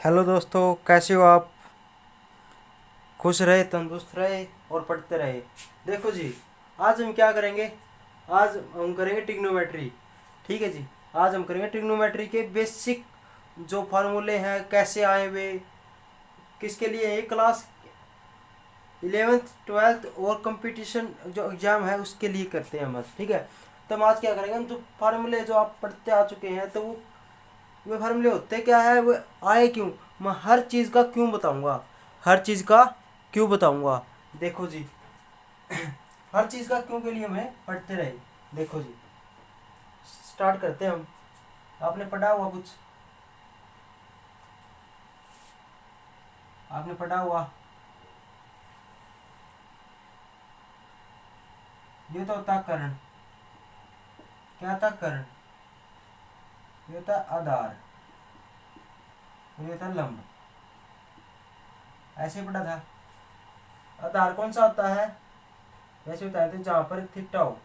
Hello दोस्तों, कैसे हो आप। खुश रहे, तंदुरुस्त रहे और पढ़ते रहे। देखो जी, आज हम क्या करेंगे। आज हम करेंगे ट्रिग्नोमेट्री। ठीक है जी। आज हम करेंगे ट्रिग्नोमेट्री के बेसिक जो फार्मूले हैं, कैसे आए हुए, किसके लिए ये क्लास 11th 12th और कंपटीशन जो एग्ज़ाम है उसके लिए करते हैं हम आज। ठीक है। तो हम आज क्या करेंगे, हम जो फार्मूले जो आप पढ़ते आ चुके हैं, तो वो फार्मूले होते क्या है, वो आए क्यों, मैं हर चीज़ का क्यों बताऊंगा। हर चीज़ का क्यों बताऊंगा। देखो जी, हर चीज़ का क्यों के लिए हमें पढ़ते रहे। देखो जी, स्टार्ट करते हैं हम। आपने पढ़ा हुआ कुछ, आपने पढ़ा हुआ, ये तो होता कर्ण। क्या था कर्ण, ये होता आधार और ये था लंब। ऐसे पढ़ा था। आधार कौन सा होता है, वैसे बताए थे जहाँ पर थीटा हो।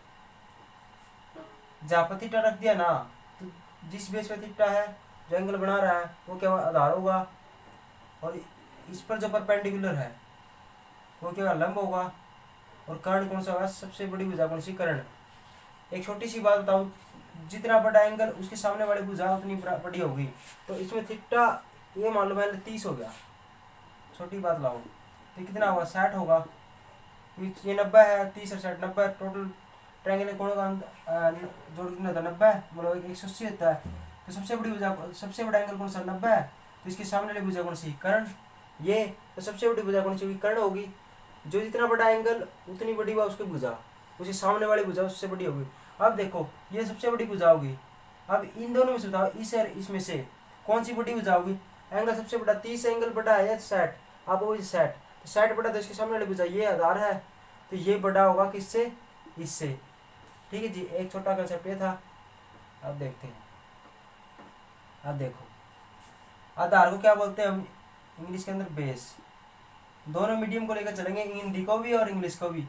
जहाँ पर थीटा रख दिया ना, तो जिस बेस पे थीटा है, जो एंगल बना रहा है, वो क्या आधार होगा। और इस पर जो परपेंडिकुलर है वो क्या लंब होगा। और कर्ण कौन सा होगा, सबसे बड़ी भुजा कौन सी, कर्ण। एक छोटी सी बात बताऊं, जितना बड़ा एंगल उसके सामने वाली भुजा उतनी बड़ी होगी। तो इसमें थीटा ये मान लो मैंने 30 हो गया, छोटी बात लाओ, तो कितना होगा 60 होगा। ये 90 है, 30 और 60 90 टोटल। ट्रायंगल के कोणों का जोड़ कितना होता है, 90, मतलब 180 होता है। तो सबसे बड़ी भुजा, सबसे बड़ा एंगल कौन सा, 90 है। तो इसके सामने वाली भुजा कौन सी, कर्ण। ये तो सबसे बड़ी भुजा कौन सी होगी, कर्ण होगी। जो जितना बड़ा एंगल उतनी बड़ी हुआ उसकी भुजा, उसके सामने वाली भुजा उससे बड़ी होगी। अब देखो, ये सबसे बड़ी भुजा होगी। अब इन दोनों में से बताओ, इस और इसमें से कौन सी बड़ी भुजा होगी। एंगल सबसे बड़ा 30 एंगल बड़ा है या 60, अब वो 60, तो 60 बड़ा, तो इसके सामने वाली भुजा ये आधार है, तो ये बड़ा होगा किससे, इससे। ठीक है जी, एक छोटा कंसेप्ट ये था। अब देखते हैं। अब देखो, आधार को क्या बोलते हैं हम इंग्लिश के अंदर, बेस। दोनों मीडियम को लेकर चलेंगे, हिंदी को भी और इंग्लिश को भी।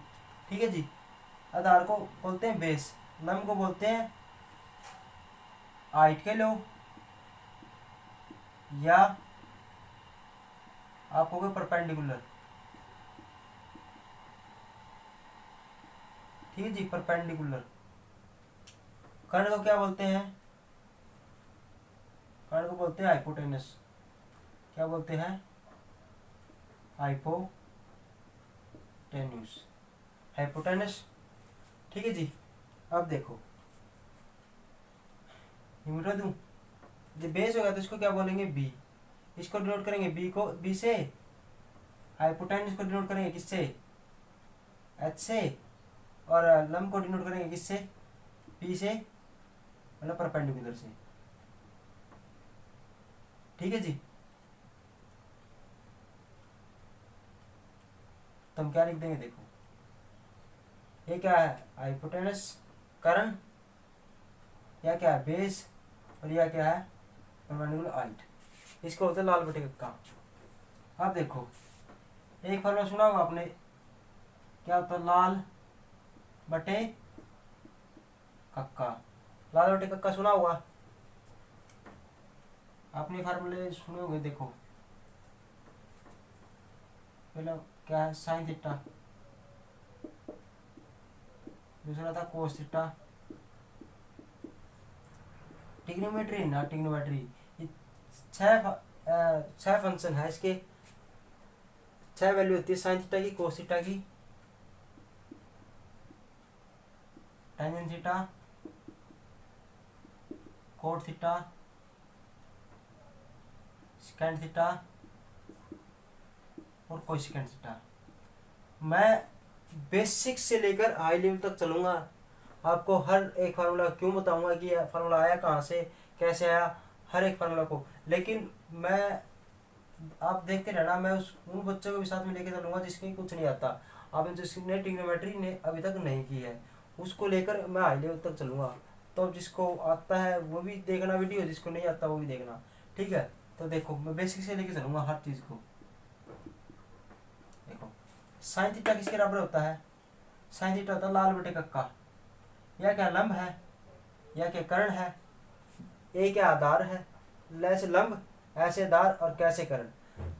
ठीक है जी। आधार को बोलते हैं बेस, लंब को बोलते हैं हाइट के लो, या आप कहोगे परपेंडिकुलर। ठीक है जी, परपेंडिकुलर। कर्ण को क्या बोलते हैं, कर्ण को बोलते हैं हाइपोटेनस। क्या बोलते हैं, हाइपोटेन्यूस, हाइपोटेनस। ठीक है जी। अब देखो, मिटा दूं, जब बेस होगा तो इसको क्या बोलेंगे, बी। इसको डिनोट करेंगे बी को, बी से। हाइपोटेनस को डिनोट करेंगे किससे, एच से। और लंब को डिनोट करेंगे किससे, पी से, मतलब परपेंडिकुलर से। ठीक है जी। तो हम क्या लिख देंगे, देखो ये क्या है, हाइपोटेनस कर्ण, या क्या है बेस, और यह क्या है परपेंडिकुलर हाइट। इसको बोलते हैं लाल बटे कक्का। अब देखो, एक फॉर्मूला सुना होगा आपने, क्या होता है, लाल बटे कक्का। लाल बटे कक्का सुना होगा आपने, फार्मूले सुने होंगे। देखो पहला क्या है, साइन थीटा, दूसरा था कोस थीटा। ट्रिग्नोमेट्री ना, ट्रिग्नोमेट्री ये छह फंक्शन है इसके, छह वैल्यू होती है साइन थीटा की, कोस थीटा की, tangent theta, cot theta, second theta और कोसेकेंट थीटा। मैं बेसिक से लेकर हाई लेवल तक चलूंगा, आपको हर एक फार्मूला क्यों बताऊंगा कि फार्मूला आया कहाँ से, कैसे आया, हर एक फार्मूला को। लेकिन मैं, आप देखते रहना, मैं उन बच्चों को भी साथ में लेके चलूंगा जिसके कुछ नहीं आता। आपने जिसने ट्रिग्नोमेट्री ने अभी तक नहीं की है, उसको लेकर मैं हाई लेवल तक चलूंगा। तो जिसको आता है वो भी देखना वीडियो, जिसको नहीं आता वो भी देखना। ठीक है। तो देखो, मैं बेसिक से लेके चलूंगा हर चीज़ को। देखो, साइन थीटा किसके बराबर होता है, साइन थीटा होता है लाल बटे कक्का। यह क्या लंब है, यह क्या कर्ण है, ए क्या आधार है, लैस लंब, ऐसे आधार और कैसे करण।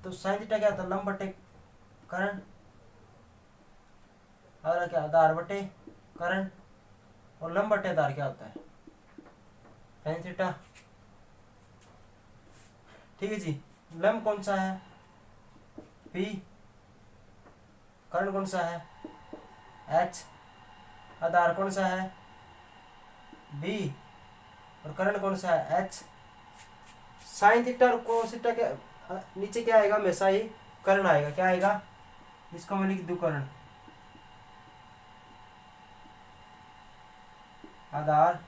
तो साइन थीटा क्या होता है, लंब बटे करण, अगला क्या आधार बटे करण, और लंब बटे आधार क्या होता है, साइन थीटा। ठीक है जी। लंब कौन सा है, पी, कर्ण कौन सा है, एच, आधार कौन सा है, बी, और कर्ण कौन सा है, एच। साइन थीटा और कोस थीटा के नीचे क्या आएगा, हमेशा ही कर्ण आएगा। क्या आएगा, इसको मैं लिख दूं कर्ण, आधार,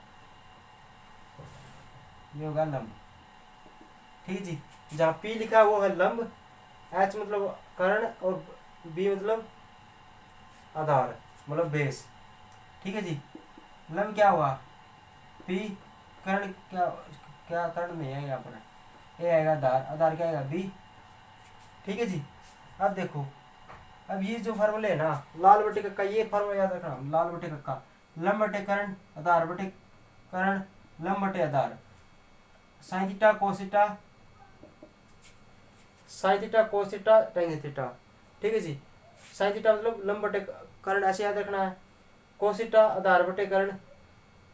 ये होगा लंब। ठीक है जी। जहाँ पी लिखा है वो है लंब, एच मतलब कर्ण, और बी मतलब आधार, मतलब बेस। ठीक है जी। लंब क्या हुआ, पी, कर्ण क्या, क्या कर्ण नहीं है यहाँ पर, ए आएगा आधार, आधार क्या आएगा, बी। ठीक है जी। अब देखो, अब ये जो फार्मूले है ना, लाल बटे कक्का, ये फार्मूला याद रखना, लाल बटे कक्का, लंब बटे कर्ण, आधार बटे कर्ण, लंब बटे आधार, sine theta cos theta, sine theta cos theta tan theta. ठीक है जी। साइन थीटा मतलब लंब बटे कर्ण, ऐसे याद रखना है। कोस थीटा आधार बटे कर्ण,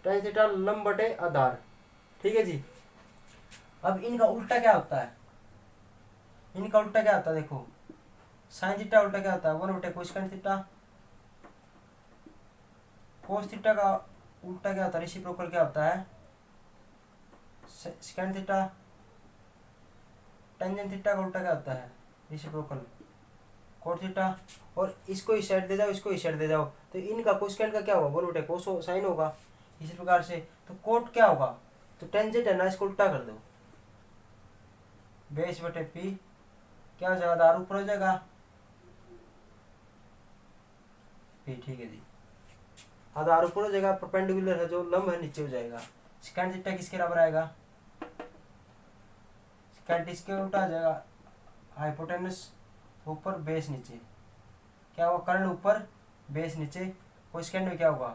टेन थीटा लंब बटे आधार। ठीक है जी। अब इनका उल्टा क्या होता है, इनका उल्टा क्या होता है, देखो साइन थीटा उल्टा क्या होता है, वन बटे कोसेकंड थीटा। कोस थीटा का उल्टा क्या होता है, रेसिप्रोकल क्या होता है, सेकंड थीटा। टेंजेंट थीटा का उल्टा क्या होता है, रेसिप्रोकल, कोट थीटा। और इसको इस साइड दे जाओ, इसको इस साइड दे जाओ, तो इनका कोसेकंड का क्या होगा, वन बटे कोस साइन होगा। इसी प्रकार से तो कोट क्या होगा, तो टेंजेंट है ना, इसको उल्टा कर दो, बेस बटे पी, क्या हो जाएगा, आधार ऊपर हो जाएगा, पी। ठीक है जी। आधार ऊपर हो जाएगा, परपेंडिकुलर है जो लंब है नीचे हो जाएगा। सेकंड थीटा किसके बराबर आएगा, सेकंड इसके उल्टा आ जाएगा, हाइपोटेनस ऊपर बेस नीचे, क्या होगा, कर्ण ऊपर बेस नीचे। कोसेकंड में क्या होगा,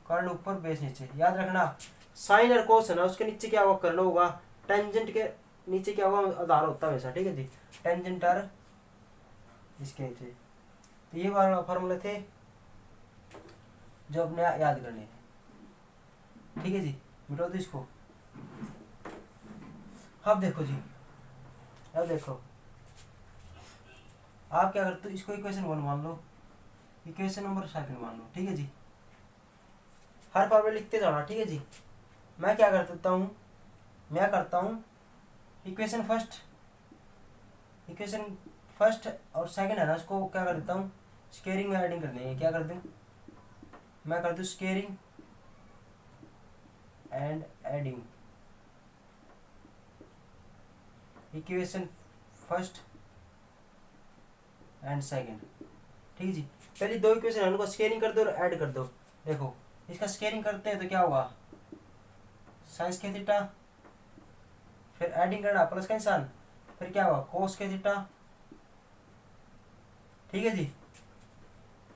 कर्ण ऊपर बेस नीचे। याद रखना, साइन और कोस है ना, उसके नीचे क्या होगा, कर्ण होगा। टेंजेंट के नीचे क्या होगा, आधार होता है हमेशा। ठीक है जी। टेंजेंट और इसके नीचे। तो ये फार्मूले थे जो अपने याद करने हैं। ठीक है जी। मिटा दो इसको। अब देखो जी, अब देखो आप क्या करते हो, इसको इक्वेशन 1 मान लो, इक्वेशन नंबर सेकंड मान लो। ठीक है जी। हर फार्मूले लिखते जाना। ठीक है जी। मैं क्या करता हूँ, मैं करता हूँ इक्वेशन फर्स्ट, इक्वेशन फर्स्ट और सेकंड है ना, उसको क्या कर देता हूँ, स्केयरिंग में एडिंग करनी है। क्या कर दूँ, मैं कर दूँ squaring and adding, equation first and second. ठीक है जी। पहले दो इक्वेशन है उनको स्केयरिंग कर दो और ऐड कर दो। देखो इसका स्केयरिंग करते हैं तो क्या होगा, साइंस के थीटा, फिर एडिंग करना प्लस का निशान, फिर क्या होगा, कोस के थीटा। ठीक है जी।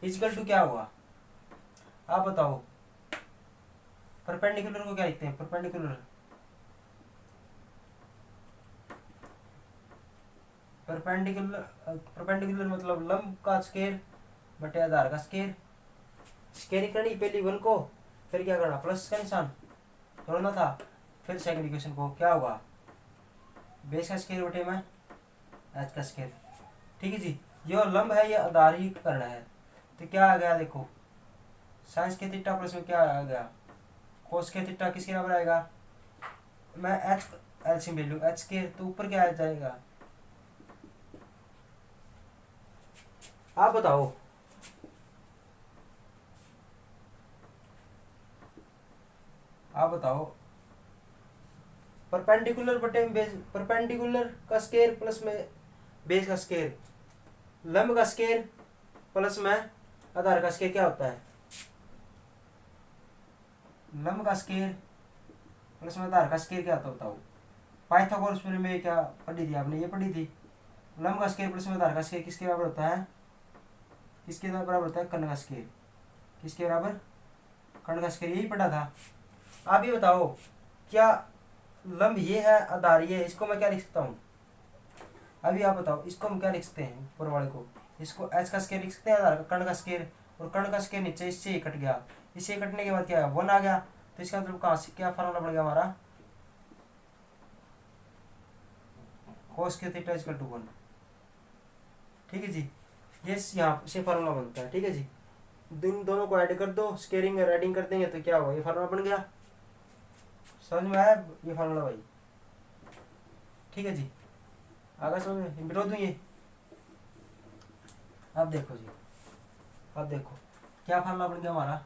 इक्वल टू क्या होगा, आप बताओ। परपेंडिकुलर को क्या लिखते हैं, परपेंडिकुलर, परपेंडिकुलर, परपेंडिकुलर मतलब लंब का स्केयर बटे आधार का स्केयर। स्केयरिंग करनी पहली वन को, फिर क्या करना, प्लस का निशान तोड़ना था, फिर सेकंड इक्वेशन को क्या होगा, बेस का स्केयर बटे में एच का स्केयर। ठीक है जी। ये लंब है, ये आधार ही करना है। तो क्या आ गया, देखो साइंस के थीटा प्लस में क्या आ गया, कोस के थीटा किसके बराबर आएगा, मैं एच एलसीएम ले लूं, एच के तो ऊपर क्या आ जाएगा, आप बताओ। आप बताओ, परपेंडिकुलर बटे में बेस, परपेंडिकुलर का स्केयर प्लस में बेस का स्केयर, लंब का स्केयर प्लस में आधार का स्केयर क्या होता है, लंब का स्केयर प्लस में आधार का स्केयर क्या होता है बताओ। पाइथागोरस में क्या पढ़ी थी आपने, ये पढ़ी थी। लंब का स्केयर प्लस में आधार का स्केयर किसके बराबर होता है, किसके बराबर होता है, कर्ण का स्केयर। किसके बराबर, कर्ण का स्केयर, यही पढ़ा था। आप ये बताओ, क्या लंब ये है, आधार ये है, इसको मैं क्या लिख सकता हूँ? अभी आप बताओ, इसको हम क्या लिख सकते हैं? ऊपर वाले को, इसको एच का स्केयर लिख सकते हैं, आधार का कर्ण का स्केयर, और कर्ण का स्केयर नीचे इससे ही कट गया, इससे कटने के बाद क्या है? 1 आ गया। तो इसका मतलब कहाँ से क्या फार्मूला बन गया हमारा? cos के थीटा इक्वल टू 1। ठीक है जी, ये यहाँ से फार्मूला बनता है। ठीक है जी, दोनों को ऐड कर दो, स्केयरिंग और एडिंग कर देंगे तो क्या हुआ? ये फार्मूला बन गया। समझ में आया ये फार्मूला भाई? ठीक है जी, आगे समझ में मिटा दूँ ये? अब देखो जी, अब देखो क्या फार्मूला बन गया हमारा।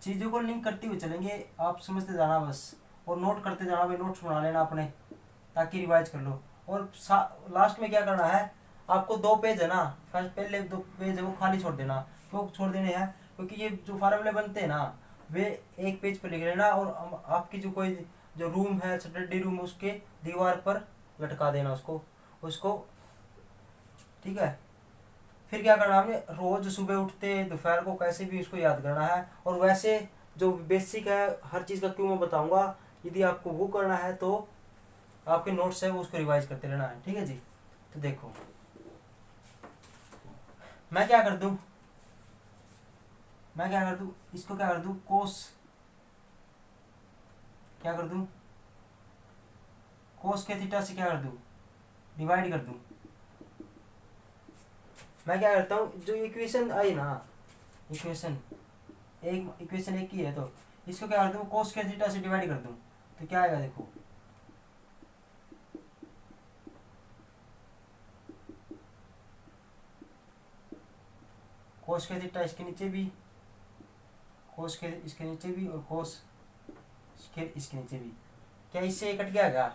चीज़ों को लिंक करते हुए चलेंगे, आप समझते जाना बस, और नोट करते जाना भाई, नोट्स बना लेना अपने, ताकि रिवाइज कर लो। और लास्ट में क्या करना है, आपको 2 पेज है ना, फर्स्ट पहले 2 पेज है वो खाली छोड़ देना। क्यों छोड़ देने हैं? क्योंकि ये जो फार्मूले बनते हैं ना, वे एक पेज पर लिख लेना, और आपकी जो कोई जो रूम है, स्टडी रूम, उसके दीवार पर लटका देना उसको उसको ठीक है। फिर क्या करना है, आपने रोज सुबह उठते दोपहर को कैसे भी उसको याद करना है। और वैसे जो बेसिक है हर चीज़ का क्यों मैं बताऊंगा, यदि आपको वो करना है तो आपके नोट्स है वो उसको रिवाइज करते रहना है। ठीक है जी, तो देखो मैं क्या कर दूं, इसको क्या कर दूं, कोस क्या कर दूं, कोस के थीटा से क्या कर दूं, डिवाइड कर दूं। मैं क्या करता हूँ, जो इक्वेशन आई ना, इक्वेशन एक ही है, तो इसको क्या कर दूं, कोस के थीटा से डिवाइड कर दूं, तो क्या आएगा देखो, कोस के थीटा इसके नीचे भी, कोस के इसके नीचे भी, और कोस इसके नीचे भी। क्या इससे ये कट गया क्या?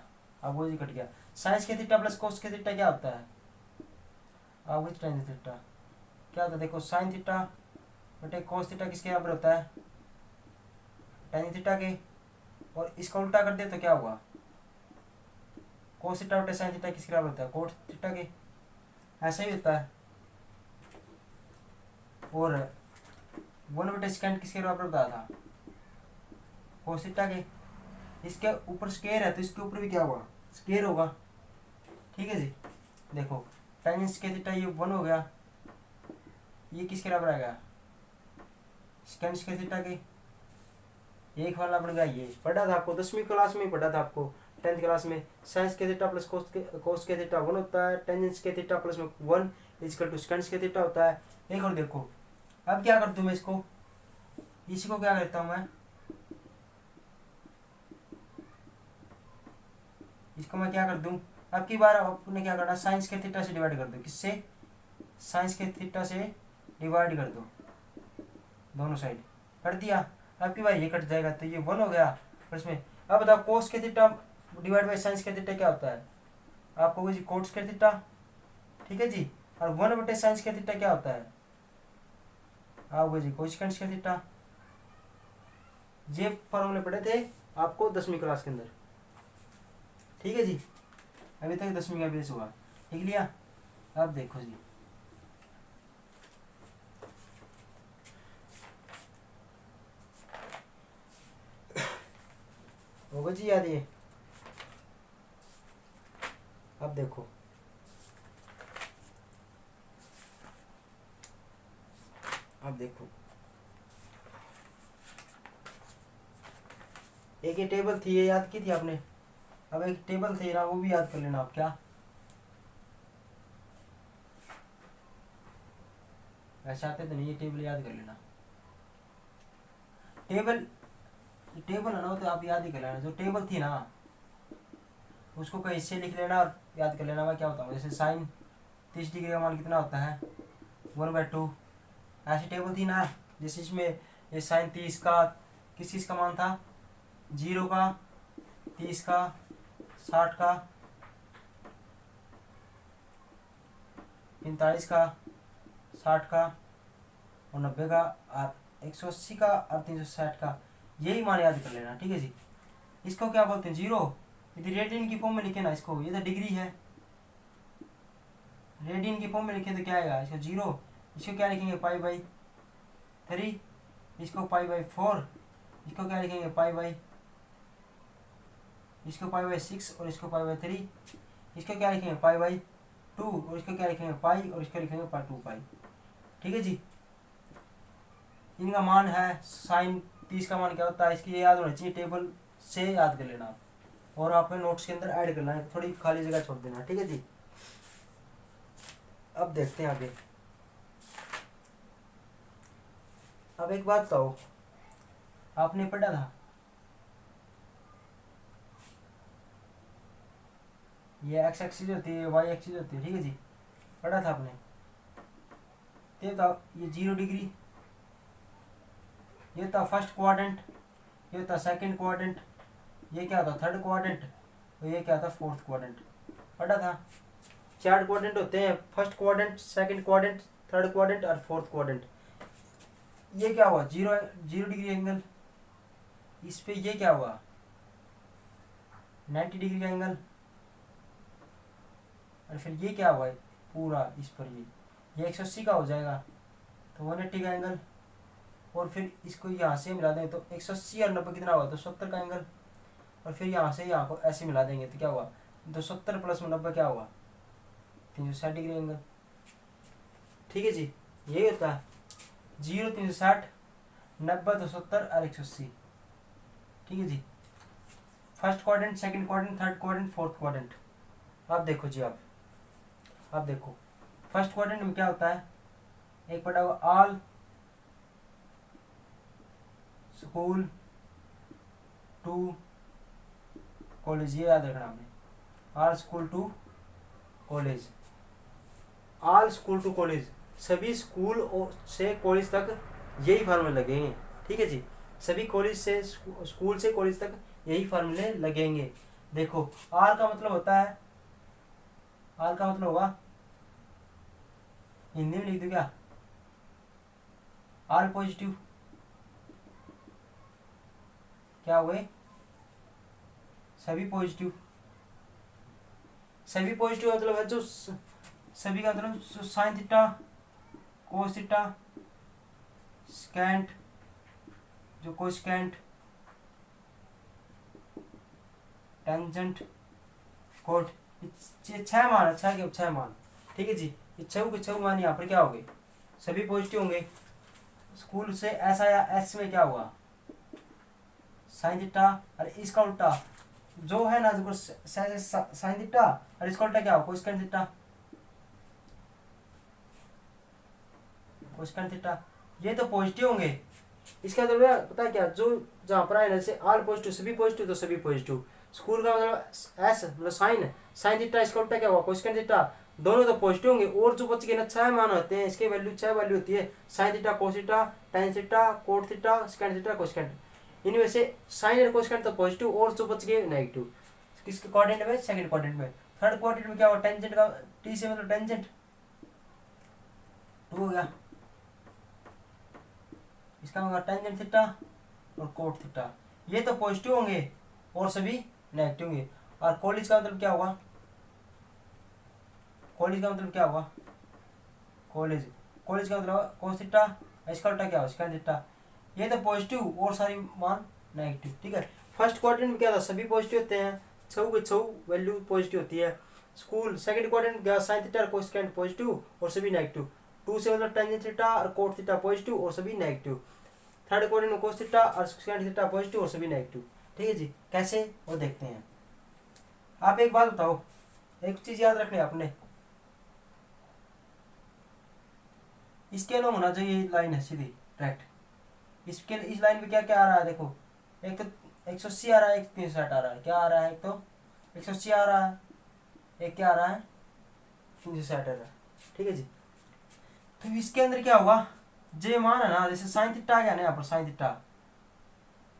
अब वो जी कट गया। साइंस के थीटा प्लस कोस के थीटा क्या होता है? अब विथ टेन थीटा क्या होता है? देखो साइन थीटा बटे कोस थीटा किसके बराबर होता है? टेन थीटा के। और इसका उल्टा कर दे तो क्या होगा? कोस थीटा बटे साइन थीटा किसके बराबर होता है? कोस थीटा के। ऐसा ही होता है। और 1 बटे सेकेंड किसके बराबर बताया था? कोस थीटा के। इसके ऊपर स्केयर है तो इसके ऊपर भी क्या होगा? स्केयर होगा। ठीक है जी, देखो टेन के थीटा ये 1 हो गया, ये किसके बराबर आएगा? सेकेंड के थीटा के। एक वाला बन गया, ये पढ़ा था आपको 10वीं क्लास में, पढ़ा था आपको 10th क्लास में। साइंस के थीटा प्लस कोस के थीटा 1 होता है, टेंजेंस के थीटा प्लस में 1 इक्वल टू सेकेंड के थीटा होता है। एक और देखो, अब क्या कर दूं मैं इसको, इसी को क्या करता हूं मैं, इसको मैं क्या कर दूं, अब की बार आपने क्या करना, साइंस के थीटा से डिवाइड कर दो। किससे? साइंस के थीटा से डिवाइड कर दो, दोनों साइड कर दिया। अब की बार ये कट जाएगा तो ये 1 हो गया। और इसमें अब बताओ कोस के थीटा डिवाइड बाई साइंस के थीटा क्या होता है? आपको वो जी कोट्स के थीटा। ठीक है जी, और 1 बटे साइंस के थीटा क्या होता है? आपको जी कोसेकेंट के थीटा। ये फॉर्मूले पढ़े थे आपको 10वीं क्लास के अंदर। ठीक है जी, अभी तक 10वीं का बेस हुआ, लिख लिया। अब देखो जी, होगा जी याद ये। अब देखो, अब देखो एक ये टेबल थी, ये याद की थी आपने। अब एक टेबल थी ना, वो भी याद कर लेना आप। क्या वैसे आते तो नहीं, ये टेबल याद कर लेना। टेबल है ना, तो आप याद ही कर लेना। जो टेबल थी ना उसको कहीं से लिख लेना और याद कर लेना। मैं क्या बताऊँ, जैसे साइन 30 डिग्री का मान कितना होता है? 1/2। ऐसी टेबल थी ना, जैसे इसमें ये साइन 30 का किस चीज़ का मान था? 0 का, 30 का, 60 का, 45 का, 60 का, और 90 का, और 180 का, और 360 का। यही मान याद कर लेना। ठीक है जी, इसको क्या बोलते हैं? 0। यदि रेडियन की फॉर्म में लिखे ना इसको, ये तो डिग्री है, रेडियन की फॉर्म में लिखे तो क्या आएगा? इसको 0। इसको क्या लिखेंगे? π/3। इसको π/4। इसको क्या लिखेंगे? π/, इसको पाई बाई 6 और इसको पाई बाई 3, इसको क्या लिखेंगे पाई बाई 2 और इसको क्या लिखेंगे पाई और इसको लिखेंगे पाई 2 पाई। ठीक है जी। इनका मान है साइन 30 का मान क्या होता है इसकी ये याद होना चाहिए, टेबल से याद कर लेना आप और आपने नोट्स के अंदर ऐड करना है, थोड़ी खाली जगह छोड़ देना। ठीक है जी। अब देखते हैं आगे। अब एक बात बताओ, आपने पढ़ा था ये एक्स एक्सिस होती है, वाई एक्सिस होती है। ठीक है जी, पढ़ा था आपने। ये बताओ ये 0 डिग्री, ये था फर्स्ट क्वाड्रेंट, ये था सेकंड क्वाड्रेंट, ये क्या था थर्ड क्वाड्रेंट और ये क्या था फोर्थ क्वाड्रेंट। पढ़ा था 4 क्वाड्रेंट होते हैं, first quadrant, second quadrant, third quadrant और फोर्थ क्वाड्रेंट। ये क्या हुआ 0 डिग्री एंगल, इस पे ये क्या हुआ 90 डिग्री का एंगल, और फिर ये क्या हुआ पूरा इस पर ये 180 का हो जाएगा तो 180 का एंगल, और फिर इसको यहाँ से मिला देंगे तो 180 और 90 कितना हुआ 270 का एंगल, और फिर यहाँ से यहाँ को ऐसे मिला देंगे तो क्या हुआ 270 प्लस 90 क्या हुआ 360 डिग्री एंगल। ठीक है जी, यही होता है 0 360 90 270 और 180। ठीक है जी, first quadrant, second quadrant, third quadrant, fourth quadrant. आप देखो जी, आप देखो फर्स्ट क्वाड्रेंट में क्या होता है, एक पड़ा हुआ ऑल स्कूल टू कॉलेज, ये याद रखना आपने, all school to college, all school to college, सभी स्कूल से कॉलेज तक यही फार्मूले लगेंगे। ठीक है जी, सभी कॉलेज से स्कूल से कॉलेज तक यही फार्मूले लगेंगे। देखो आर का मतलब होता है, आर का मतलब होगा हिंदी में लिख दो क्या, आर पॉजिटिव क्या हुए सभी पॉजिटिव, सभी पॉजिटिव मतलब है जो सभी का मतलब sign theta, cos theta, scent जो कोसेकेंट, टेंजेंट, कोट, ये 6 मान, 6 के 6 मान। ठीक है जी, ये 6 के 6 मान यहाँ पर क्या होंगे सभी पॉजिटिव होंगे। स्कूल से एस आया, एस में क्या हुआ साइन थीटा, और इसका उल्टा जो है ना जो साइन थीटा और इसका उल्टा क्या हुआ कोसेकेंट थीटा, कोसेकेंट थीटा, ये तो पॉजिटिव होंगे। इसका मतलब पता है क्या, जो जहाँ पर आए ना जैसे ऑल पॉजिटिव सभी पॉजिटिव तो सभी पॉजिटिव, स्कूल का मतलब एस मतलब साइन, साइन थीटा इसका उल्टा क्या हुआ कोसेकेंट थीटा, दोनों तो पॉजिटिव होंगे। और जो बच गए ना 6 मान होते हैं, इसके वैल्यू 6 वैल्यू होती है, sign theta, cos theta, tan theta, cot theta, secant theta, cosecant. इनमें से साइन और कोसेकेंट तो पॉजिटिव और जो बच गए नेगेटिव। किसके क्वाड्रेंट में, सेकंड क्वाड्रेंट में। थर्ड क्वाड्रेंट में क्या हुआ टेंजेंट का, टी से मतलब टेंजेंट 2 हो गया, इसका होगा टेंजेंट थीटा और कोट थीटा, ये तो पॉजिटिव होंगे और सभी नेगेटिव होंगे। और कॉलेज का मतलब क्या होगा, कॉलेज का मतलब क्या होगा कॉलेज, कॉलेज का मतलब कोस थीटा, इसका उल्टा क्या होगा सेकंड थीटा, ये तो पॉजिटिव और सारी मान नेगेटिव। ठीक है, फर्स्ट क्वाड्रेंट में क्या था सभी पॉजिटिव होते हैं, 6 के 6 वैल्यू पॉजिटिव होती है। स्कूल सेकंड क्वाड्रेंट क्या साइन थीटा और कोसेकेंट पॉजिटिव और सभी नेगेटिव, 2 से मतलब टेंजेंट थीटा और कोट थीटा पॉजिटिव और सभी नेगेटिव। थर्ड क्वाड्रेंट में कोस थीटा और सेकंड थीटा पॉजिटिव और सभी नेगेटिव। ठीक है जी, कैसे वो देखते हैं। आप एक बात बताओ, एक चीज याद रखनी है आपने, इसके अलग होना चाहिए लाइन है सीधी डायरेक्ट। इसके इस लाइन पे क्या क्या आ रहा है देखो, एक तो 180 आ रहा है, एक 360 आ रहा है, क्या आ रहा है एक तो 180 आ रहा है, एक क्या आ रहा है 360 आ रहा है। ठीक है जी, तो इसके अंदर क्या हुआ जे मान है ना, जैसे साइन थीटा आ गया ना यहाँ पर, साइन थीटा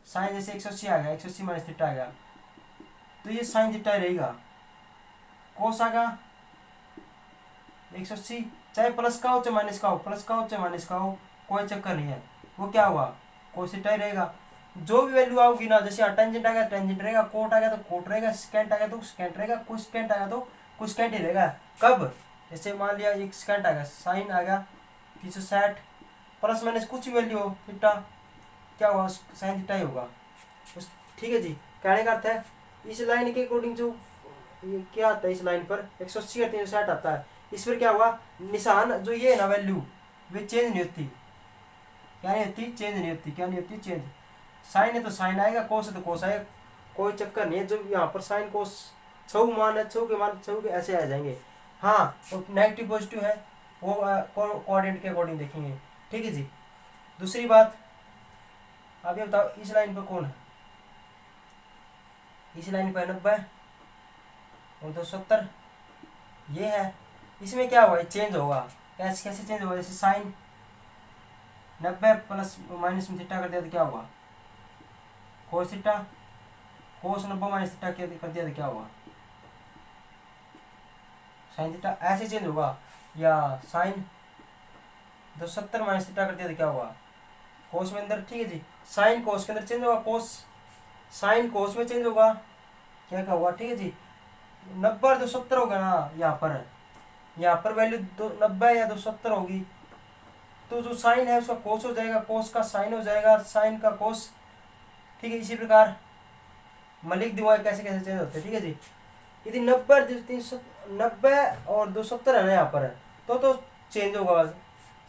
साइन जैसे 180 आ गया, 180 माइनस थीटा आ गया तो ये साइन थीटा रहेगा। कोस आ गया 180, चाहे प्लस का हो चाहे माइनस का हो, प्लस का हो चाहे माइनस का हो कोई चक्कर नहीं है, वो क्या हुआ कोस थीटा ही रहेगा। जो भी वैल्यू आओगी ना, जैसे यहाँ टेंजेंट आ गया टेंजेंट रहेगा, कोट आ गया तो कोट रहेगा, स्केंट आ गया तो स्केंट रहेगा, कोसेकेंट आ गया तो कोसेकेंट ही रहेगा। कब, जैसे मान लिया एक स्केंट आ गया, साइन आ गया 360, प्लस माइनस कुछ भी वैल्यू हो थीटा क्या हुआ साइन थीटा ही होगा। ठीक है जी, कहने का अर्थ है इस लाइन के अकॉर्डिंग जो ये क्या आता है, इस लाइन पर 180 और 360 आता है। इस पर क्या हुआ, निशान जो ये है ना वैल्यू, वे चेंज नहीं होती। क्या नहीं होती, चेंज नहीं होती। क्या नहीं होती, चेंज। साइन है तो साइन आएगा, कोस है तो कोस आएगा, कोई चक्कर नहीं है। जो यहाँ पर साइन कोस छऊ मान है, छऊ के मान छऊ के ऐसे आ जाएंगे। हाँ, और नेगेटिव पॉजिटिव है वो कोऑर्डिनेट के अकॉर्डिंग देखेंगे। ठीक है जी। दूसरी बात, अब ये बताओ इस लाइन पर कौन है, इस लाइन पर 90 और 270 ये है। इसमें क्या होगा, चेंज होगा। कैसे कैसे चेंज होगा, जैसे साइन 90 प्लस माइनस में थीटा कर दिया तो क्या होगा, कोस थीटा। कोस 90 माइनस थीटा कर दिया तो क्या होगा, साइन थीटा। ऐसे चेंज होगा। या साइन 270 माइनस थीटा कर दिया तो क्या होगा, कोस में अंदर। ठीक है जी। साइन कोस के अंदर चेंज होगा, कोस साइन कोस में चेंज होगा, क्या क्या होगा। ठीक है जी। 90 और 270 होगा ना, यहाँ पर वैल्यू 90 या 270 होगी, तो जो साइन है उसका कोस हो जाएगा, कोस का साइन हो जाएगा, साइन का कोस। ठीक है। इसी प्रकार मलिक दिमाग कैसे कैसे चेंज होते हैं। ठीक है जी। यदि 90 और 270 है ना यहाँ पर, तो चेंज होगा।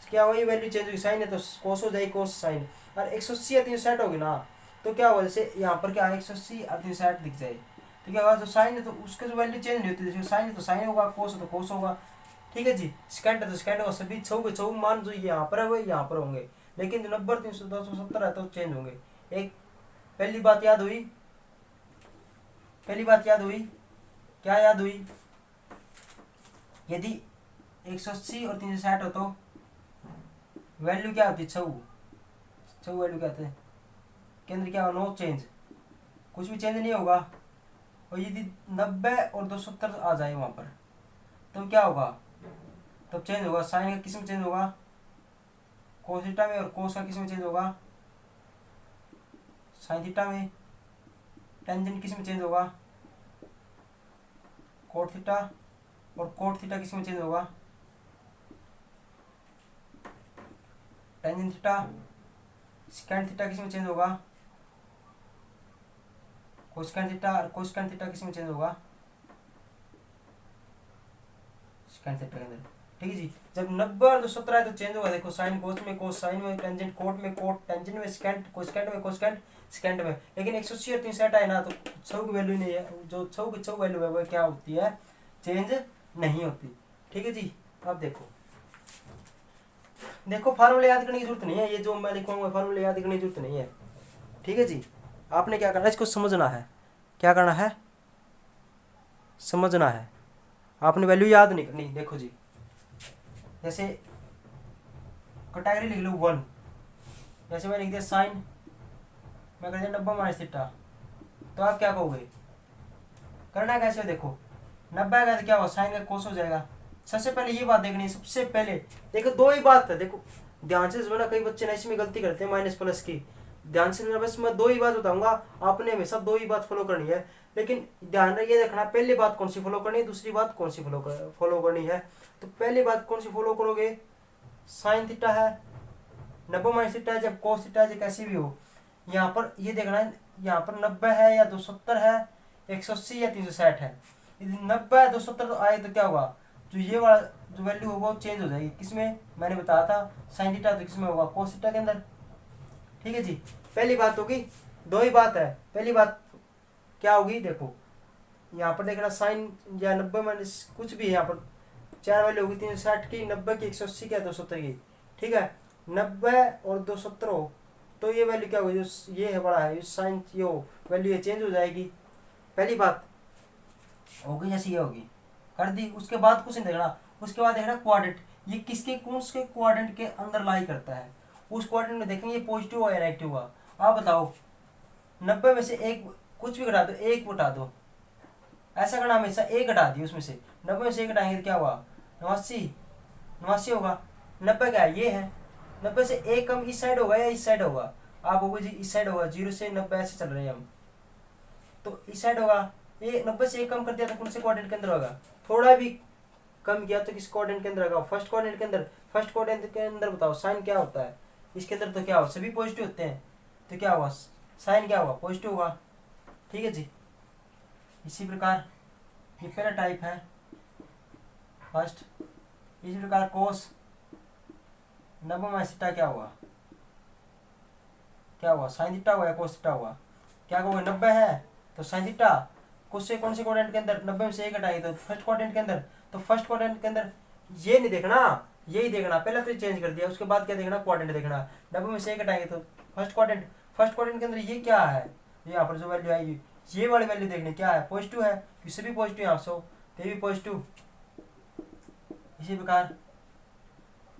क्या होगा, ये वैल्यू चेंज होगी, साइन है तो कोस हो जाएगी, कोस साइन। और 180 या 360 होगी ना, तो क्या होगा, जैसे यहाँ पर क्या 180 और 360 दिख जाए, तो क्या होगा, जो साइन है तो उसके जो वैल्यू चेंज नहीं होती। जैसे साइन है तो साइन होगा, कोस है तो कोस होगा। ठीक है जी। सेकंड है तो सेकंड होगा। सभी छऊ के छऊ मान जो यहाँ पर है वो यहाँ पर होंगे, लेकिन जो 90 270 है तो चेंज होंगे। एक पहली बात याद हुई, पहली बात याद हुई, क्या याद हुई, यदि 180 और 360 हो तो वैल्यू क्या होती है, छऊ। छऊ वैल्यू क्या होते हैं, केंद्र क्या होगा, नो चेंज, कुछ भी चेंज नहीं होगा। और यदि 90 और 270 आ जाए वहां पर, तो क्या होगा, तब चेंज होगा। साइन का किस में चेंज होगा, कोस थीटा में, और कोस का किस में चेंज होगा, साइन थीटा में। टेंजेंट किस में चेंज होगा, कोट थीटा, और कोट थीटा किस में चेंज होगा, टेंजेंट थीटा। सेकंड थीटा किस में चेंज होगा, कोसेकंड थीटा, और कोसेकंड थीटा किस में चेंज होगा, सेकंड थीटा के अंदर। ठीक है जी। जब 90 और 270 है तो चेंज होगा। देखो साइन कोस में, कोस साइन में, टेंजेंट कोट में, कोट टेंजेंट में, सेकंड कोसेकंड में, कोसेकंड सेकंड में। लेकिन 180 और 360 है ना, तो छऊ की वैल्यू नहीं है, जो छऊ की छऊ वैल्यू है वो क्या होती है, चेंज नहीं होती। ठीक है जी। अब देखो फार्मूले याद करने की जरूरत नहीं है, ये जो मैं लिखूंगा फार्मूले याद करने की जरूरत नहीं है। ठीक है जी। आपने क्या करना है, इसको समझना है। क्या करना है, समझना है। आपने वैल्यू याद नहीं करनी। देखो जी, जैसे कैटेगरी लिख लो 1, जैसे मैं लिख दिया साइन, मैं कर दिया 90 माइनस थीटा, तो आप क्या कहोगे, करना कैसे, देखो 90 का तो क्या होगा, साइन का कोस हो जाएगा। सबसे पहले ये बात देखनी है, सबसे पहले देखो दो ही बात है। देखो ध्यान से सुनना, कई बच्चे ना इसमें गलती करते हैं माइनस प्लस की। ध्यान से सुनना, बस मैं दो ही बात बताऊंगा, आपने हमेशा दो ही बात फॉलो करनी है। लेकिन ध्यान ये देखना, पहली बात कौन सी फॉलो करनी है, दूसरी बात कौन सी फॉलो करनी है। तो पहली बात कौन सी फॉलो करोगे, साइन थीटा है, 90 माइनस थीटा है, जब कोस थीटा है, कैसी भी हो। यहाँ पर ये देखना है, यहाँ पर 90 है या 270 है, 180 या 360 है। यदि 90 है 270 तो आए तो क्या होगा, जो ये वाला जो वैल्यू होगा वो चेंज हो जाएगी। किसमें, मैंने बताया था साइन थीटा, तो किसमें होगा, कोस थीटा के अंदर। ठीक है जी। पहली बात होगी, दो ही बात है। पहली बात क्या होगी, देखो यहाँ पर देखना साइन या 90 माइनस कुछ भी है, यहाँ पर चार वैल्यू होगी, 360 की, 90 की, 180 की, 270 की। ठीक है। 90 और 270 हो तो ये वैल्यू क्या होगी, जो ये है बड़ा है, ये साइन ये हो वैल्यू ये चेंज हो जाएगी। पहली बात होगी, जैसे ये होगी कर दी। उसके बाद कुछ नहीं देखना, उसके बाद देखना क्वाड्रेंट, ये किसके कौन से क्वाड्रेंट के अंदर लाई करता है, उस क्वाड्रेंट में देखेंगे ये पॉजिटिव हुआ या नेगेटिव हुआ। आप बताओ 90 में से एक कुछ भी घटा दो, एक घटा दो, ऐसा करना हमेशा, एक घटा दिए उसमें से, 90 में से एक घटाएंगे तो क्या हुआ, 89 होगा। 90 क्या है, ये है, 90 से एक कम इस साइड होगा या इस साइड होगा, आप होगा जी इस साइड होगा, 0 से 90 ऐसे चल रहे हैं हम, तो इस साइड होगा। ये 90 से एक कम कर दिया तो कौन से क्वाड्रेंट के अंदर होगा, थोड़ा भी कम किया तो किस क्वाड्रेंट के अंदर होगा, फर्स्ट क्वाड्रेंट के अंदर। फर्स्ट क्वाड्रेंट के अंदर बताओ साइन क्या होता है, इसके अंदर तो क्या होगा, सभी पॉजिटिव होते हैं, तो क्या होगा, साइन क्या होगा, पॉजिटिव होगा। ठीक है जी। इसी प्रकार ये पहला टाइप है फर्स्ट। इसी प्रकार कोस 90 थीटा क्या हुआ, क्या हुआ, साइन थीटा हुआ या कोस थीटा हुआ, क्या हुआ 90 है तो साइन थीटा, कुछ से कौन से क्वाड्रेंट के अंदर 90 में से एक घटाएंगे तो फर्स्ट क्वाड्रेंट के अंदर, तो फर्स्ट क्वाड्रेंट के अंदर ये नहीं देखना, यही देखना, पहले तो चेंज कर दिया, उसके बाद क्या देखना, क्वाड्रेंट देखना, 90 में से एक घटाएंगे तो फर्स्ट क्वाड्रेंट के अंदर ये क्या है, यहाँ पर जो वैल्यू आएगी ये वाली वैल्यू देखनी, क्या है, पॉजिटिव है, किसी भी पॉजिटिव यहाँ सो तो भी पॉजिटिव। इसी प्रकार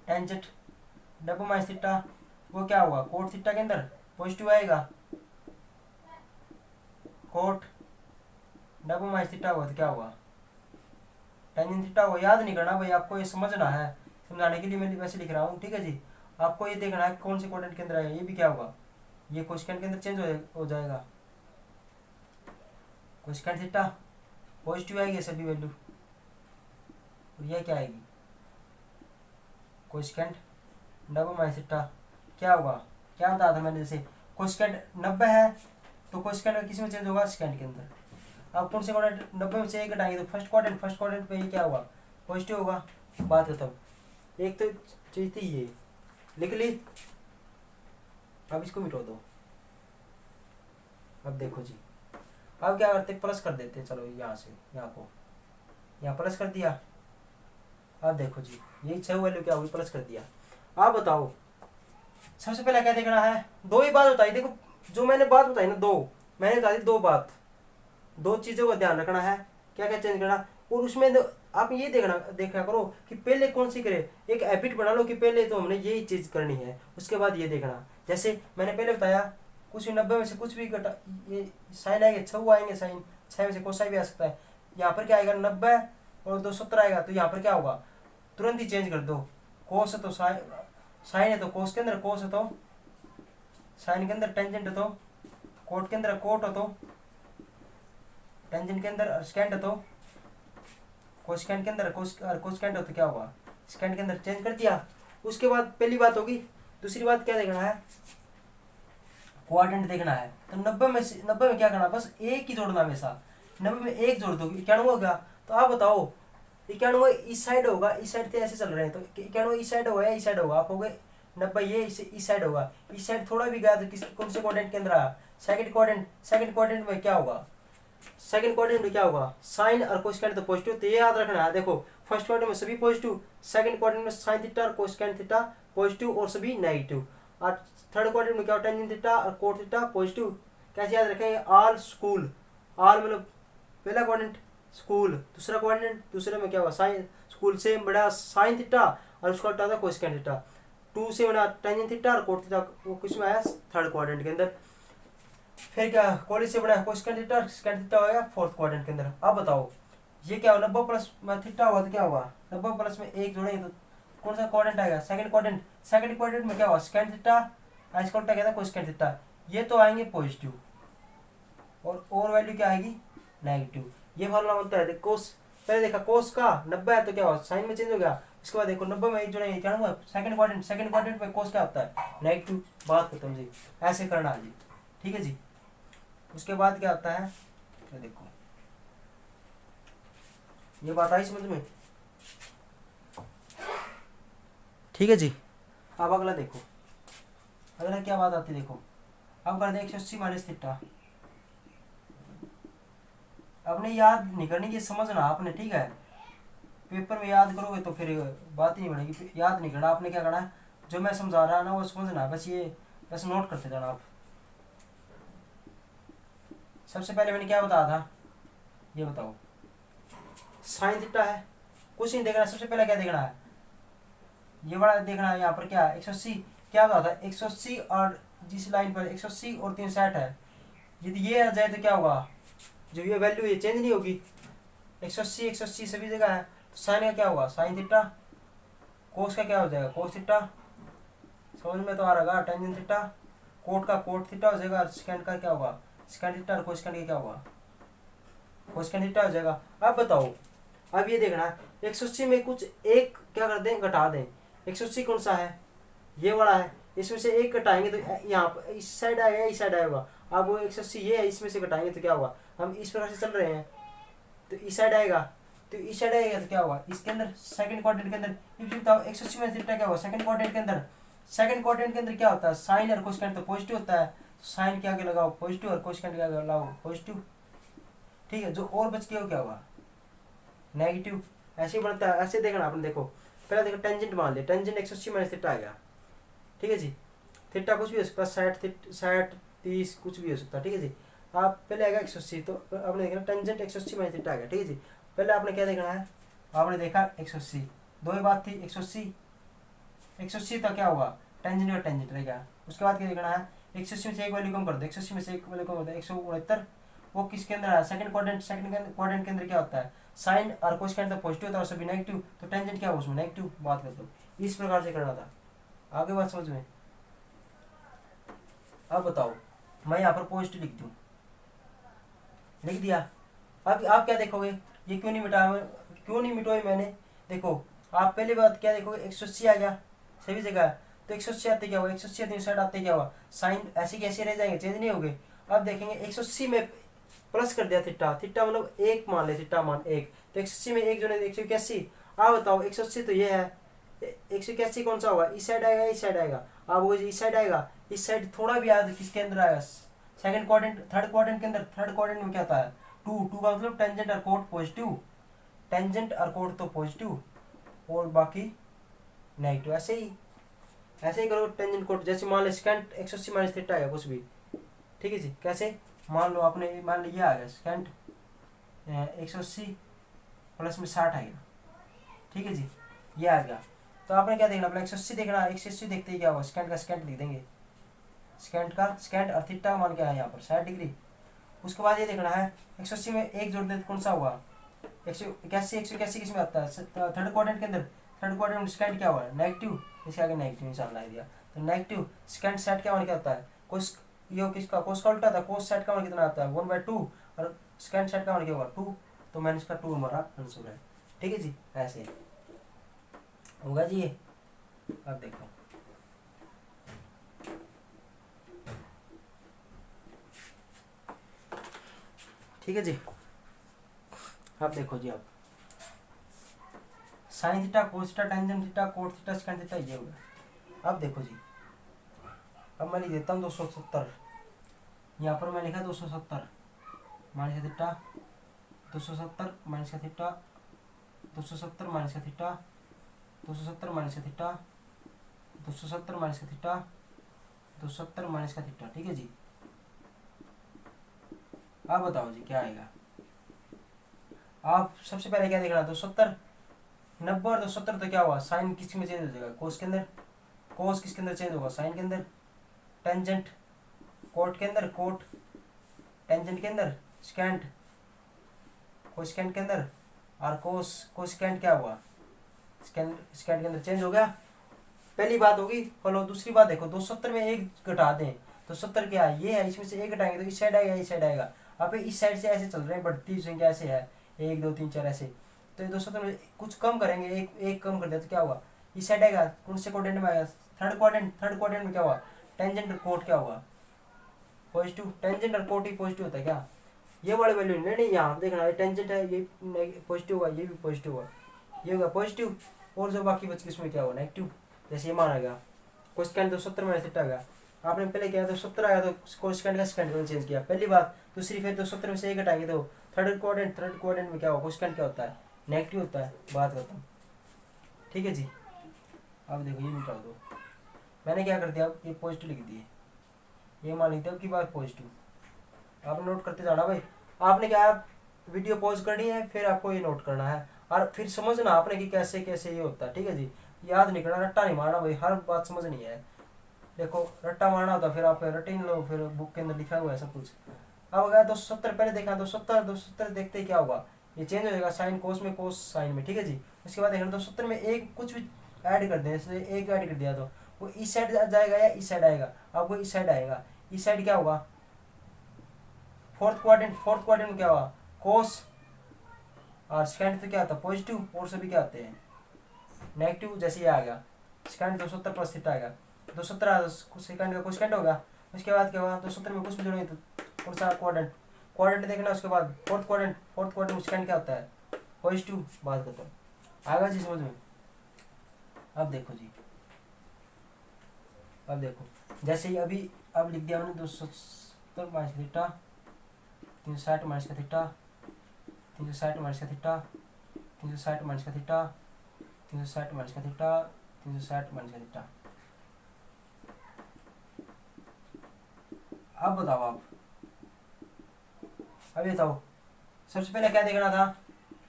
टेंजेंट 90 थीटा वो क्या हुआ, कोट थीटा के अंदर पॉजिटिव आएगा, कोट 90 थीटा हुआ तो क्या हुआ, टेंजेंट थीटा हुआ। याद नहीं करना भाई, आपको ये समझना है, समझाने के लिए मैं वैसे लिख रहा हूँ, ठीक है जी। आपको ये देखना है कौन से क्वाड्रेंट के अंदर आएगा, ये भी क्या होगा, ये कोसेकेंट के अंदर चेंज हो जाएगा, कोसेकेंट थीटा पॉजिटिव आएगी सभी वैल्यू, और ये क्या आएगी, कोसेकेंट 90 थीटा क्या होगा, क्या बताया था मैंने, जैसे कोसेकेंट 90 है तो कोसेकेंट किस में चेंज होगा, सेकेंड के अंदर। अब कौन से क्वाड्रेंट 90 में से एक घटाएंगे तो फर्स्ट क्वाड्रेंट पे ये क्या होगा, पॉजिटिव होगा, बात खत्म। एक तो चीज थी ये लिख ली, अब इसको मिटो दो। अब देखो जी, अब क्या करते प्लस कर देते हैं, चलो यहाँ से यहाँ को यहाँ प्लस कर दिया। अब देखो जी यही 6 वैल्यू क्या होगी, प्लस कर दिया। आप बताओ सबसे पहले क्या देखना है, दो ही बात बताई, देखो जो मैंने बात बताई ना, मैंने बता दी दो बात, दो चीजों का ध्यान रखना है, क्या क्या चेंज करना, और उसमें आप ये देखा करो कि पहले कौन सी करे, एक हैबिट बना लो कि पहले तो हमने यही चीज करनी है, उसके बाद ये देखना। जैसे मैंने पहले बताया कुछ भी 90 में से कुछ भी घटा, ये साइन आएंगे 6 आएंगे, साइन 6 में से कोसाइन भी आ सकता है, यहाँ पर क्या आएगा 90 और 270 आएगा, तो यहाँ पर क्या होगा, तुरंत ही चेंज कर दो, कोस है तो साइन है तो कोस के अंदर कोस है तो साइन के अंदर टेंजेंट है तो कोट के अंदर कोट हो तो टेंजेंट के अंदर स्केंट है तो कोसेकेंट के अंदर कोसेकेंट हो तो क्या होगा, स्केंट के अंदर चेंज कर दिया। उसके बाद पहली बात होगी, दूसरी बात क्या देखना है, क्वाड्रेंट देखना है। तो 90 में क्या करना, बस एक ही जोड़ना हमेशा, 90 में एक जोड़ दो, 91 होगा। तो आप बताओ 91 इस साइड होगा, इस साइड से ऐसे चल रहे हैं, तो 91 इस साइड होगा या इस साइड होगा, आप हो गए 90 ये इस साइड होगा, इस साइड थोड़ा भी गया तो किस कौन से क्वाड्रेंट के अंदर आया, सेकंड क्वाड्रेंट में क्या होगा, सेकंड क्वाड्रेंट में क्या होगा, साइन और कोसेकेंट तो पॉजिटिव, तो ये याद रखना है। देखो फर्स्ट क्वाड्रेंट में सभी पॉजिटिव, सेकंड क्वाड्रेंट में साइन थीटा और कोसेकेंट थीटा पॉजिटिव और सभी नेगेटिव, और थर्ड क्वाड्रेंट में क्या होता है, टेंजेंट थीटा और कोट थीटा पॉजिटिव। कैसे याद रखेंगे, ऑल स्कूल, ऑल मतलब पहला क्वाड्रेंट स्कूल, दूसरा क्वाड्रेंट, दूसरे में क्या होगा साइन, स्कूल से बड़ा साइन थीटा और उसका उल्टा था कोसेकेंट थीटा, 2 से बड़ा टेंजेंट थीटा और कोट थीटा, वो किस में आया, थर्ड क्वाड्रेंट के अंदर। फिर क्या कॉलेज से बड़ा कोसेकेंट थीटा सेकेंड थीटा होगा फोर्थ क्वाड्रेंट के अंदर। अब बताओ ये क्या होगा, 90 प्लस थीटा हुआ तो क्या होगा, 90 प्लस में एक जोड़ेंगे तो कौन सा क्वाड्रेंट आएगा, सेकंड क्वाड्रेंट में क्या होगा, सेकेंड थीटा, इसका उल्टा क्या था कोसेकेंट थीटा, ये तो आएंगे पॉजिटिव और वैल्यू क्या आएगी नेगेटिव। ये फॉर्मूला बनता है, कोस पहले देखा कोस का 90 है तो क्या हुआ, साइन में चेंज हो गया, उसके बाद देखो 90 में एक जोड़ेंगे क्या हुआ, सेकंड क्वाड्रेंट में कोस क्या होता है नेगेटिव, बात खत्म जी, ऐसे करना है जी, ठीक है जी। उसके बाद क्या होता है, तो देखो ये बात आई समझ में, ठीक है जी। अब अगला देखो, अगला क्या बात आती है, देखो अब कर दे 180 माइनस थीटा। आपने याद नहीं करनी, ये समझना आपने, ठीक है, पेपर में याद करोगे तो फिर बात ही नहीं बनेगी, याद नहीं करना आपने, क्या करना है जो मैं समझा रहा है ना वो समझना, बस ये बस नोट करते जाना आप। सबसे पहले मैंने क्या बताया था, ये बताओ साइन थीटा है, कुछ नहीं देखना, सबसे पहले क्या देखना है, ये बड़ा देखना है, यहाँ पर क्या 180 क्या बताया था, 180 और जिस लाइन पर 180 और 360 है, यदि ये आ जाए तो क्या होगा, जो ये वैल्यू ये चेंज नहीं होगी, 180 सभी जगह है, तो साइन का क्या होगा साइन थीटा, कोस का क्या हो जाएगा कोस थीटा, समझ में तो आ रहा है, टेंजेंट थीटा, कोट का कोट थीटा हो जाएगा, सेकंड का क्या होगा सेकंड थीटा और कोसेकेंट का क्या होगा कोसेकेंट थीटा हो जाएगा। अब बताओ, अब ये देखना है 180 में कुछ एक क्या कर दें घटा दें, 180 कौन सा है, ये वाला है, इसमें से एक घटाएंगे तो यहाँ पर इस साइड आएगा इस साइड आएगा, अब वो 180 ये है, इसमें से घटाएंगे तो क्या होगा, हम इस प्रकार से चल रहे हैं तो इस साइड आएगा, तो इस साइड आएगा तो क्या होगा, इसके अंदर सेकंड क्वाड्रेंट के अंदर ये बताओ 180 माइनस थीटा क्या होगा सेकंड क्वाड्रेंट के अंदर, सेकंड क्वाड्रेंट के अंदर क्या होता है, साइन और कोसेकेंट तो पॉजिटिव होता है, साइन के आगे लगाओ पॉजिटिव और कोसेकेंट के आगे लगाओ पॉजिटिव, ठीक है। जो और बच गया वो क्या होगा, नेगेटिव। ऐसे ही बढ़ता है, ऐसे देखना आपने, देखो पहले देखो टेंजेंट मान लिया, टेंजेंट 180 माइनस थीटा आएगा, ठीक है जी। थीटा कुछ भी हो सकता है, 60 30 कुछ भी हो सकता है, ठीक है जी। आप पहले आएगा 180, तो आपने देखना टेंजेंट 180 माइनस थीटा आएगा, ठीक है जी। पहले आपने क्या देखना है, आपने देखा 180, दो ही बात थी 180 तो क्या होगा, टेंजेंट और टेंजेंट रहेगा। उसके बाद क्या देखना है, 180 में से एक वैल्यू कम कर दो, 180 में से एक वैल्यू कम कर दो 169, वो किसके अंदर है, सेकंड क्वाड्रेंट के अंदर क्या होता है, साइन और कोसेकेंट तो पॉजिटिव होता है और सभी नेगेटिव, तो टेंजेंट क्या होगा उसमें नेगेटिव, बात करते हो। इस प्रकार से करना था, आगे बात समझ में। अब बताओ मैं यहाँ पर पॉजिटिव लिख दूँ, लिख दिया। अब आप क्या देखोगे, ये क्यों नहीं मिटाया, क्यों नहीं मिटवाई मैंने, देखो आप पहली बात क्या देखोगे 180 आ गया सभी जगह, तो 180 आते क्या हुआ, 180 आते साइड आते क्या हुआ, साइन ऐसे कैसे रह जाएंगे, चेंज नहीं हो गए। अब देखेंगे 180 में प्लस कर दिया थीटा, थीटा मतलब एक मान ले, थीटा मान एक, तो 180 में एक जो है 181। आप बताओ 180 तो ये है, 181 कौन सा होगा, इस साइड आएगा इस साइड आएगा, अब वो इस साइड आएगा, इस साइड थोड़ा भी आया तो किसके अंदर आएगा, सेकंड क्वाड्रेंट थर्ड क्वाड्रेंट के अंदर, थर्ड क्वाड्रेंट में क्या आता है, टू का मतलब टेंजेंट और कोट पॉजिटिव, टेंजेंट और कोट तो पॉजिटिव और बाकी नेगेटिव। ऐसे ही करो टेंजेंट कोट, जैसे मान लो सेकंड 180 माइनस थीटा आएगा कुछ भी, ठीक है जी। कैसे, मान लो आपने मान लिया आ गया सेकंड 180 प्लस में 60 आएगा, ठीक है जी, ये आ गया। तो आपने क्या देखना, अपना 180 देखना, 180 देखते ही क्या होगा, सेकंड का सेकंड लिख देंगे, सेकंड का सेकंड और थीटा मान क्या है यहाँ पर 60 डिग्री। उसके बाद ये देखना है 180 में एक जोड़ देते कौन सा हुआ, 181 किस में आता है, थर्ड क्वाड्रेंट के अंदर, थर्ड क्वाड्रेंट में सेकंड क्या हुआ नेगेटिव, इसके आगे नेगेटिव निशान लगा दिया, तो नेगेटिव सेकंड सेट क्या मान क्या होता है, कोस ये किसका कोस का उल्टा था, कोस सेट का मान कितना आता है 1/2 और सेकंड सेट का मान क्या होगा 2, तो मैंने इसका 2 हमारा आंसर है, ठीक है जी। ऐसे होगा जी ये, अब देखो ठीक है जी। अब देखो जी, अब sign theta cos theta tangent theta cot theta second theta ये होगा। अब देखो जी, अब मैं लिख देता हूँ 270, यहाँ पर मैं लिखा 270 माइनस का थीटा, 270 माइनस का थीटा, 270 माइनस का थीटा, 270 माइनस का थीटा, 270 माइनस का थीटा, 270 माइनस का थीटा, ठीक है जी। अब बताओ जी क्या आएगा, आप सबसे पहले क्या देखना, 270 90 और 270 तो क्या हुआ, साइन किस में चेंज हो जाएगा, कोस के अंदर, कोस किसके अंदर चेंज होगा, साइन के अंदर, टेंजेंट कोट के अंदर, कोट टेंजेंट के अंदर, सेकंड कोसेकेंट के अंदर, और कोसेकेंट क्या हुआ, सेकंड के अंदर चेंज हो गया। पहली बात होगी फॉलो। दूसरी बात देखो 270 में एक घटा दें, 270 क्या है, ये है, इसमें से एक घटाएंगे तो इस साइड आएगा इस साइड आएगा। अब इस साइड से ऐसे चल रहे हैं, बढ़ती संख्या ऐसे है 1 2 3 4 ऐसे, तो 270 में कुछ कम करेंगे, एक कम कर दिया तो क्या हुआ, इस साइड आएगा, कौन से क्वाड्रेंट में आएगा, थर्ड क्वाड्रेंट में क्या हुआ, टेंजेंट और कोट क्या हुआ पॉजिटिव, टेंजेंट और कोट ही पॉजिटिव होता है क्या, ये वाली वैल्यू नहीं यहाँ देखना, ये टेंजेंट है ये पॉजिटिव हुआ, ये भी पॉजिटिव हुआ, ये होगा पॉजिटिव, और जो बाकी बच इसमें क्या हुआ नेगेटिव। जैसे ये माना गया कोसेकेंट 270 में थीटा गया, आपने पहले क्या 270 आया तो कोसेकेंट का सेकंड में चेंज किया, पहली बात। दूसरी फिर 270 में से एक घटाएंगे तो थर्ड क्वाड्रेंट में क्या होगा, कोसेकेंट क्या होता है नेगेटिव होता है, बात करता हूँ, ठीक है जी। अब देखो ये मिटा दो, मैंने क्या कर दिया, ये पॉजिटिव लिख दिए, ये मान लीजिए अब की बात पॉजिटिव, आप नोट करते जाना भाई। आपने क्या वीडियो पॉज करनी है, फिर आपको ये नोट करना है और फिर समझना आपने कि कैसे कैसे ये होता है, ठीक है जी। याद नहीं करना, रट्टा नहीं मारना भाई, हर बात समझनी है। देखो रट्टा मारना होता फिर आप रटीन लो, फिर बुक के अंदर लिखा हुआ है सब कुछ। अब अगर 270 पहले देखा, 270 देखते ही क्या होगा, ये चेंज हो जाएगा, साइन कोस में कोस साइन में, ठीक है जी। उसके बाद देखना 270 में एक कुछ भी ऐड कर दें, जैसे एक ऐड कर दिया तो वो इस साइड जाएगा या इस साइड आएगा, अब वो इस साइड आएगा, इस साइड क्या होगा, फोर्थ क्वाड्रेंट में क्या हुआ कोस, और सेकंड तो क्या आता है पॉजिटिव, और सभी क्या आते हैं नेगेटिव। जैसे ये आ गया सेकंड 270 प्लस थीटा आएगा, 270 सेकंड का कोसेकेंट होगा, उसके बाद क्या हुआ, तो सूत्र में कुछ भी जोड़ेंगे तो कौन सा क्वाड्रेंट, क्वाड्रेंट देखना। उसके बाद फोर्थ क्वाड्रेंट सेकंड क्या होता है, पॉजिटिव। बात खत्म। आएगा जी समझ में। अब देखो जी, अब देखो जैसे ही अभी अब लिख दिया हमने 270 माइनस थीटा, 360 माइनस का थीटा, 360 माइनस का थीटा, 360 माइनस का थीटा, 360 माइनस का थीटा, 360 माइनस का थीटा। अब बताओ आप, अभी बताओ सबसे पहले क्या देखना था,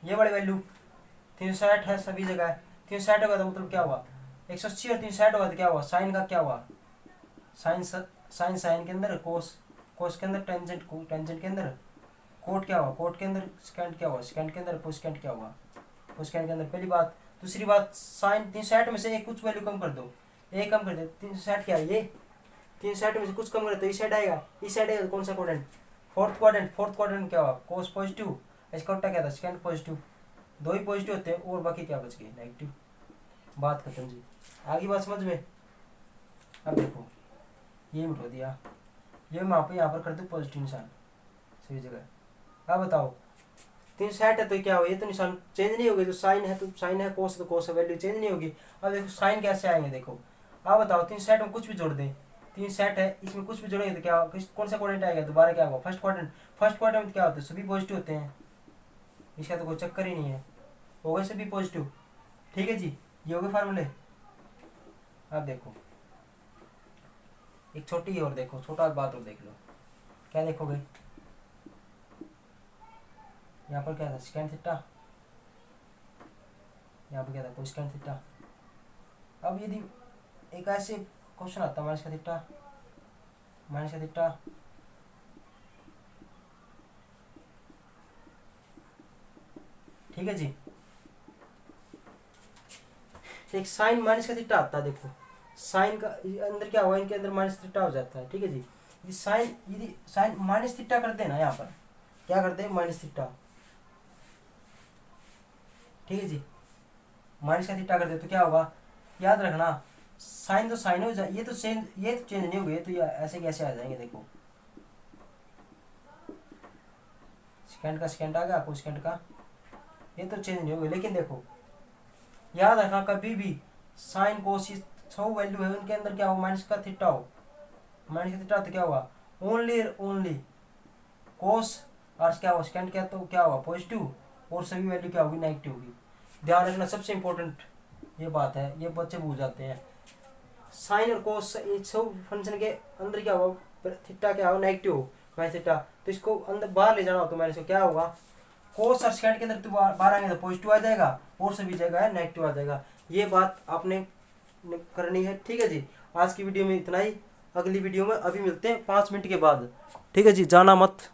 ये वाली वैल्यू 360 है सभी जगह है। 360 होगा तो मतलब क्या हुआ, 180 और 360 होगा तो क्या हुआ, साइन का क्या हुआ, साइन के अंदर, कोस के अंदर, टेंजेंट के अंदर, कोट क्या हुआ, कोट के अंदर, सेकंड क्या हुआ, सेकंड के अंदर, कोसेकेंट क्या हुआ, कोसेकेंट के अंदर। पहली बात। दूसरी बात, साइन 360 में से एक कुछ वैल्यू कम कर दो, एक कम कर दे। 360 क्या है ये, 360 में से कुछ कम करे तो इस साइड आएगा, इस साइड आएगा तो कौन सा क्वाड्रेंट, फोर्थ क्वाड्रेंट क्या हुआ, कोस पॉजिटिव, इसका उल्टा क्या था, सेकंड पॉजिटिव। दो ही पॉजिटिव होते हैं और बाकी क्या बच गए, नेगेटिव। बात खत्म जी। आगे बात समझ में। अब देखो ये मिटा दिया, ये मैं यहाँ पर कर दूँ पॉजिटिव निशान सही जगह। अब बताओ 360 है तो क्या हो, ये तो निशान चेंज नहीं होगी, जो साइन है तो साइन है, कोस तो कोस है, वैल्यू चेंज नहीं होगी। अब देखो साइन कैसे आएंगे, देखो अब बताओ 360 में कुछ भी जोड़ दें, 360 है इसमें कुछ भी जोड़ेंगे तो क्या, कौन सा क्वाड्रेंट आएगा, दोबारा क्या होगा, फर्स्ट क्वाड्रेंट में क्या होता है, सभी पॉजिटिव होते हैं, इसका तो कोई चक्कर ही नहीं है, हो गए सभी पॉजिटिव। ठीक है जी, ये हो गए फार्मूले। अब देखो एक छोटी और देखो, छोटा बात और देख लो, क्या देखोगे, यहाँ पर क्या था, सेकंड थीटा, यहाँ पर क्या था, कोसेकेंट थीटा। अब यदि एक ऐसे क्वेश्चन आता माइनस का थीटा, माइनस का थीटा, ठीक है जी, एक साइन माइनस का थीटा आता है, देखो साइन का अंदर क्या हुआ, इनके अंदर माइनस थीटा हो जाता है। ठीक है जी, यदि साइन माइनस थीटा करते हैं ना, यहाँ पर क्या करते हैं, माइनस थीटा, ठीक है जी, माइनस का थीटा करते तो क्या होगा, याद रखना साइन तो साइन हो जाए, ये तो चेंज नहीं होगा, ये तो ऐसे कैसे आ जाएंगे, देखो सेकंड का सेकंड आ गया, कोसेकेंट का, ये तो चेंज नहीं होगा। लेकिन देखो याद रखना कभी भी साइन कोसिस छो वैल्यू है उनके अंदर क्या हो, माइनस का थीटा हो, माइनस का थीटा तो क्या हुआ, ओनली कोस और क्या हुआ, सेकंड क्या तो क्या हुआ, पॉजिटिव, और सभी वैल्यू क्या होगी, नेगेटिव होगी। ध्यान रखना सबसे इंपॉर्टेंट ये बात है, ये बच्चे भूल जाते हैं। साइन और कोस सब फंक्शन के अंदर क्या होगा, थीटा क्या हो, नेगेटिव हो, माइनस थीटा, तो इसको अंदर बाहर ले जाना हो तो माइनस को क्या होगा, कोस और सेकंड के अंदर तो बाहर आएंगे तो पॉजिटिव आ जाएगा, और सभी जगह है नेगेटिव आ जाएगा। ये बात आपने करनी है। ठीक है जी, आज की वीडियो में इतना ही, अगली वीडियो में अभी मिलते हैं 5 मिनट के बाद। ठीक है जी, जाना मत।